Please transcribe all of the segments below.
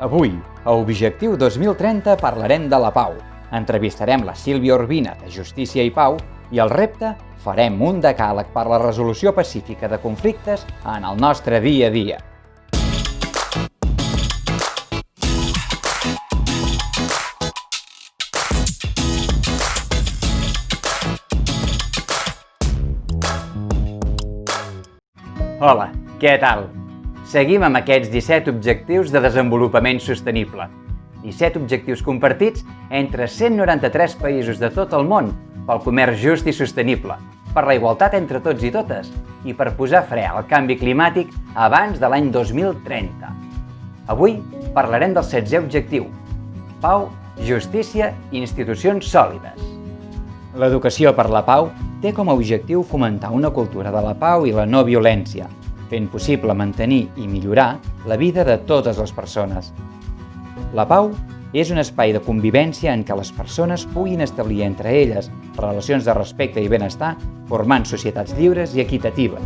Avui, a Objectiu 2030 parlarem de la pau. Entrevistarem la Sílvia Urbina, de Justícia i Pau, i el repte farem un decàleg per la resolució pacífica de conflictes en el nostre dia a dia. Hola, què tal? Seguim amb aquests 17 objectius de desenvolupament sostenible. 17 objectius compartits entre 193 països de tot el món pel comerç just i sostenible, per la igualtat entre tots i totes i per posar fre al canvi climàtic abans de l'any 2030. Avui parlarem del 16è objectiu: pau, justícia i institucions sòlides. L'educació per la pau té com a objectiu fomentar una cultura de la pau i la no violència, fent possible mantenir i millorar la vida de totes les persones. La pau és un espai de convivència en què les persones puguin establir entre elles relacions de respecte i benestar, formant societats lliures i equitatives.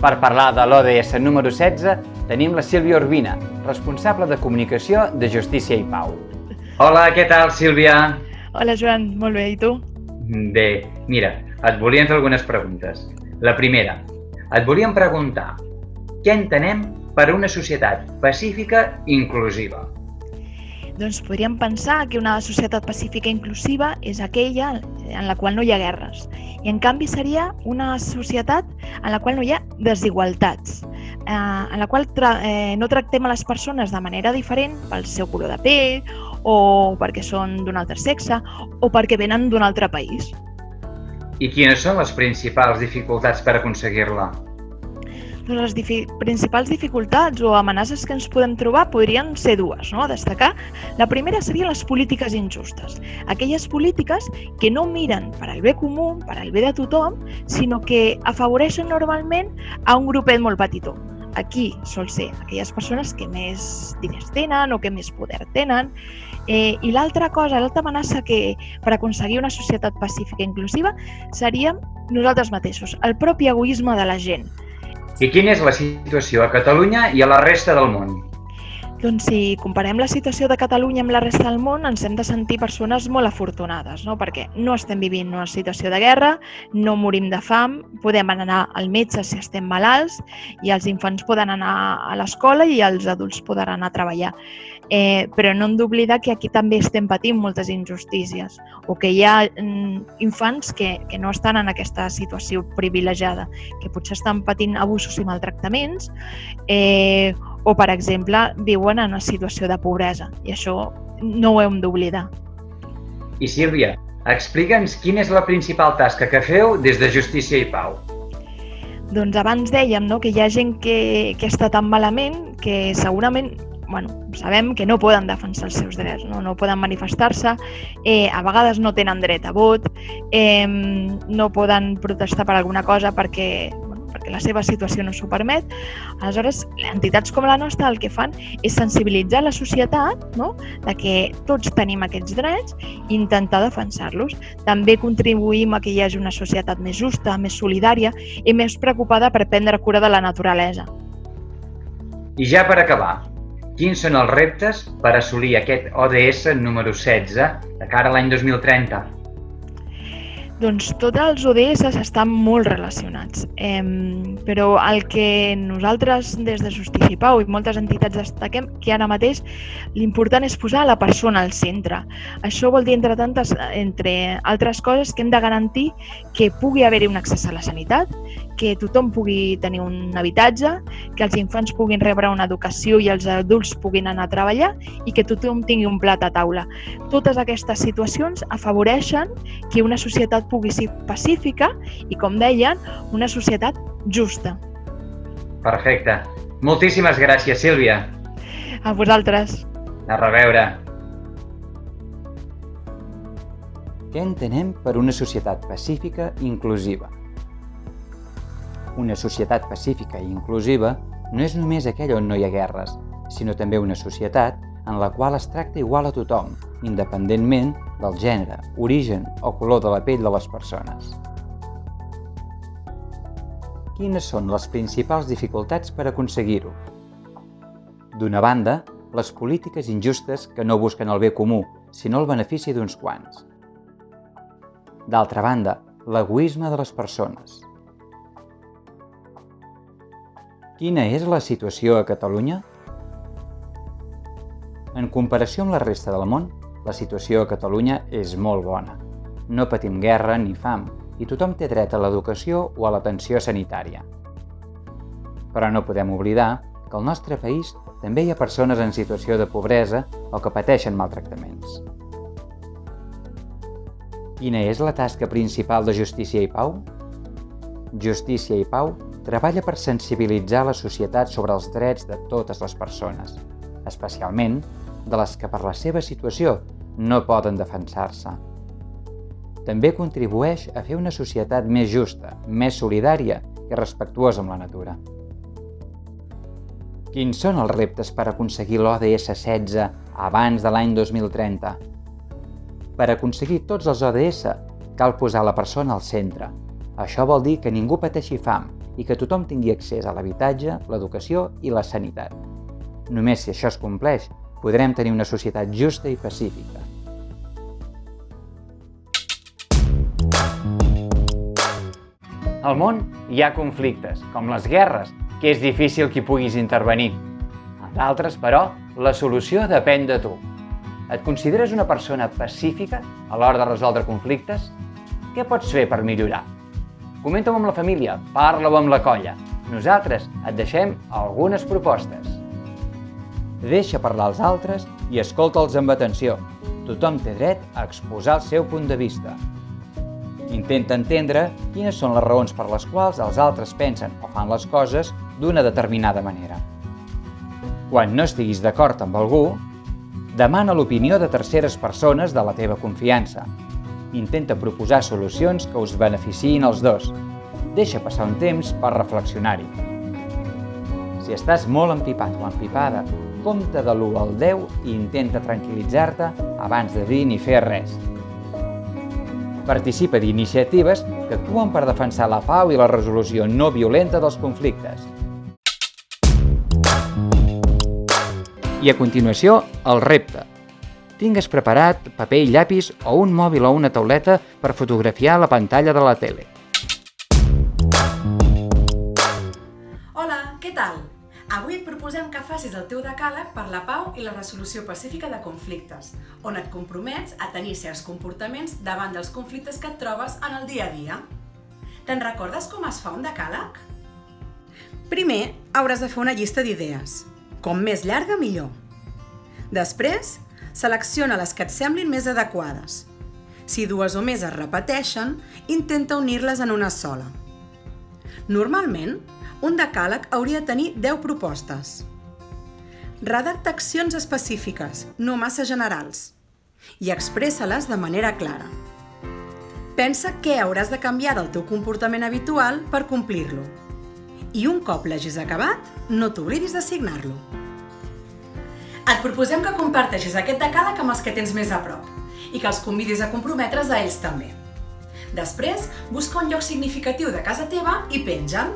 Per parlar de l'ODS número 16, tenim la Sílvia Urbina, responsable de comunicació de Justícia i Pau. Hola, què tal, Sílvia? Hola, Joan, molt bé, i tu? Bé, mira, et volíem fer algunes preguntes. La primera, et volíem preguntar què entenem per una societat pacífica i inclusiva? Doncs podríem pensar que una societat pacífica i inclusiva és aquella en la qual no hi ha guerres. I en canvi seria una societat en la qual no hi ha desigualtats, en la qual no tractem a les persones de manera diferent pel seu color de pell o perquè són d'un altre sexe o perquè venen d'un altre país. I quines són les principals dificultats per aconseguir-la? Les principals dificultats o amenaces que ens podem trobar podrien ser dues, no? A destacar. La primera serien les polítiques injustes. Aquelles polítiques que no miren per al bé comú, per al bé de tothom, sinó que afavoreixen normalment a un grupet molt petitó. Aquí sol ser aquelles persones que més diners tenen o que més poder tenen. I l'altra amenaça que per aconseguir una societat pacífica i inclusiva seria nosaltres mateixos, el propi egoisme de la gent. I quina és la situació a Catalunya i a la resta del món? Doncs si comparem la situació de Catalunya amb la resta del món, ens hem de sentir persones molt afortunades, no? Perquè no estem vivint una situació de guerra, no morim de fam, podem anar al metge si estem malalts i els infants poden anar a l'escola i els adults poden anar a treballar. Però no hem d'oblidar que aquí també estem patint moltes injustícies o que hi ha infants que no estan en aquesta situació privilegiada, que potser estan patint abusos i maltractaments o, per exemple, viuen en una situació de pobresa i això no ho hem d'oblidar. I Sílvia, explica'ns quina és la principal tasca que feu des de Justícia i Pau. Doncs abans dèiem que hi ha gent que està tan malament que segurament sabem que no poden defensar els seus drets, no poden manifestar-se, a vegades no tenen dret a vot, no poden protestar per alguna cosa perquè la seva situació no s'ho permet. Aleshores, entitats com la nostra el que fan és sensibilitzar la societat, de que tots tenim aquests drets i intentar defensar-los. També contribuïm a que hi hagi una societat més justa, més solidària i més preocupada per prendre cura de la naturalesa. I ja per acabar, quins són els reptes per assolir aquest ODS número 16 de cara a l'any 2030? Doncs tots els ODS estan molt relacionats, però el que nosaltres des de Justícia i Pau i moltes entitats destaquem que ara mateix l'important és posar la persona al centre. Això vol dir, entre altres coses, que hem de garantir que pugui haver-hi un accés a la sanitat, que tothom pugui tenir un habitatge, que els infants puguin rebre una educació i els adults puguin anar a treballar i que tothom tingui un plat a taula. Totes aquestes situacions afavoreixen que una societat pugui ser pacífica i, com deien, una societat justa. Perfecte. Moltíssimes gràcies, Sílvia. A vosaltres. A reveure. Què entenem per una societat pacífica i inclusiva? Una societat pacífica i inclusiva no és només aquella on no hi ha guerres, sinó també una societat en la qual es tracta igual a tothom, independentment del gènere, origen o color de la pell de les persones. Quines són les principals dificultats per aconseguir-ho? D'una banda, les polítiques injustes que no busquen el bé comú, sinó el benefici d'uns quants. D'altra banda, l'egoisme de les persones. Quina és la situació a Catalunya? En comparació amb la resta del món, la situació a Catalunya és molt bona. No patim guerra ni fam i tothom té dret a l'educació o a l'atenció sanitària. Però no podem oblidar que al nostre país també hi ha persones en situació de pobresa o que pateixen maltractaments. Quina és la tasca principal de Justícia i Pau? Justícia i Pau treballa per sensibilitzar la societat sobre els drets de totes les persones, especialment de les que per la seva situació no poden defensar-se. També contribueix a fer una societat més justa, més solidària i respectuosa amb la natura. Quins són els reptes per aconseguir l'ODS 16 abans de l'any 2030? Per aconseguir tots els ODS cal posar la persona al centre. Això vol dir que ningú pateixi fam i que tothom tingui accés a l'habitatge, l'educació i la sanitat. Només si això es compleix, podrem tenir una societat justa i pacífica. Al món hi ha conflictes, com les guerres, que és difícil que hi puguis intervenir. En d'altres, però, la solució depèn de tu. Et consideres una persona pacífica a l'hora de resoldre conflictes? Què pots fer per millorar? Comenta-ho amb la família, parla-ho amb la colla. Nosaltres et deixem algunes propostes. Deixa parlar els altres i escolta'ls amb atenció. Tothom té dret a exposar el seu punt de vista. Intenta entendre quines són les raons per les quals els altres pensen o fan les coses d'una determinada manera. Quan no estiguis d'acord amb algú, demana l'opinió de terceres persones de la teva confiança. Intenta proposar solucions que us beneficiïn els dos. Deixa passar un temps per reflexionar-hi. Si estàs molt empipat o empipada, compta de l'1 al 10 i intenta tranquil·litzar-te abans de dir ni fer res. Participa d'iniciatives que actuen per defensar la pau i la resolució no violenta dels conflictes. I a continuació, el repte. Tingues preparat paper i llapis o un mòbil o una tauleta per fotografiar la pantalla de la tele. Hola, què tal? Avui et proposem que facis el teu decàleg per la pau i la resolució pacífica de conflictes, on et compromets a tenir certs comportaments davant dels conflictes que et trobes en el dia a dia. Te'n recordes com es fa un decàleg? Primer, hauràs de fer una llista d'idees. Com més llarga, millor. Després, selecciona les que et semblin més adequades. Si dues o més es repeteixen, intenta unir-les en una sola. Normalment, un decàleg hauria de tenir 10 propostes. Redacta accions específiques, no massa generals, i expressa-les de manera clara. Pensa què hauràs de canviar del teu comportament habitual per complir-lo. I un cop l'hagis acabat, no t'oblidis de signar-lo. Et proposem que comparteixis aquest decàleg amb els que tens més a prop i que els convidis a comprometre's a ells també. Després, busca un lloc significatiu de casa teva i penja'l.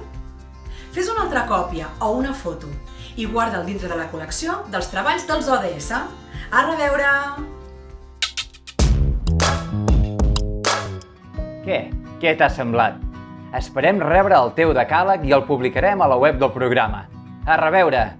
Fes una altra còpia o una foto i guarda'l dintre de la col·lecció dels treballs dels ODS. A reveure! Què t'ha semblat? Esperem rebre el teu decàleg i el publicarem a la web del programa. A reveure!